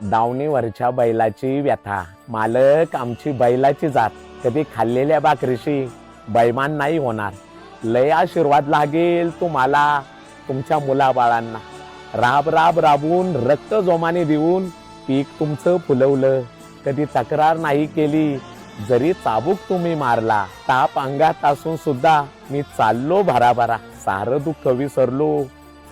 दावणीवरच्या बैलाची व्यथा, मालक आमची बैलाची जात, कधी खाल्लेल्या भाकरीशी बैमान नाही होणार. लय आशीर्वाद लागेल तुम्हाला, तुमच्या मुलाबाळांना. राब राब राबून रक्त जोमाने देऊन पीक तुमचं फुलवलं, कधी तक्रार नाही केली. जरी चाबूक तुम्ही मारला, ताप अंगात असून सुद्धा मी चाललो भराभरा. सारं दुःख विसरलो,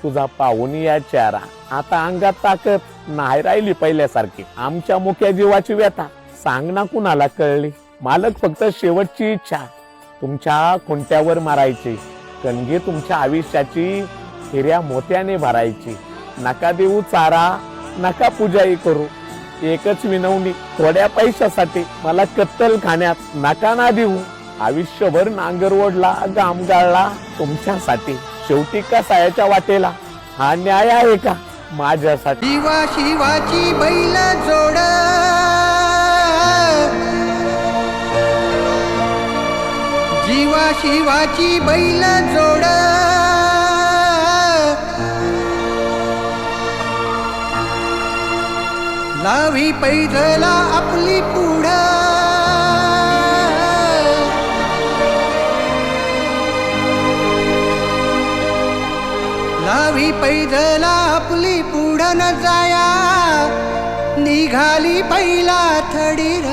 तुझा पाहून या चेहरा. आता अंगात ताकद नाही राहिली पहिल्यासारखी. आमच्या मुक्या जीवाची व्यथा सांग ना कुणाला कळली. मालक फक्त शेवटची इच्छा तुमच्या खुंट्यावर मारायची, कणगी तुमच्या आयुष्याची हिऱ्या मोत्याने भरायची. नका देऊ चारा, नका पूजाही करू, एकच विनवणी, थोड्या पैशासाठी मला कत्तल खाण्यात नका ना देऊ. आयुष्यभर नांगर ओढला, घाम गाळला तुमच्यासाठी. शेवटी कसायाच्या वाटेला हा न्याय आहे का माझ्यासाठी? शिवा शिवाची बैल जोड, जीवा शिवाची बैल जोड, लावी पैजला आपली पुढ, लावी पैजला आपली पुढ न जाया, निघाली बैला थडीर.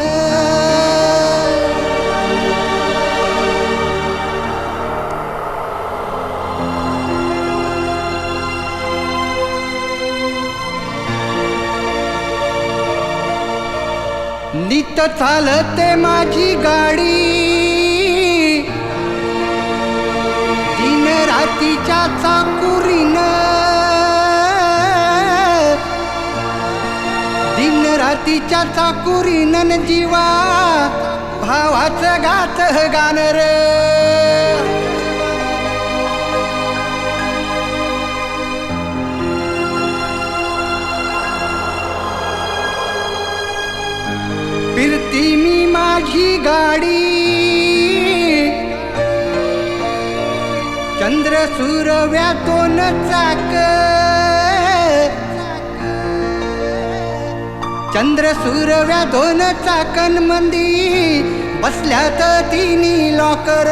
नित चालते माझी गाडी, दिन रातीच्या चाकुरीन, दिन रातीच्या चाकुरीन जीवा भावाचं गात गाणं रे. फिरती मी माझी गाडी, चंद्र सूर्या दोन चाक, चंद्र सूर्या दोन चाकन मंदी बसल्यात तिन्ही लॉकर.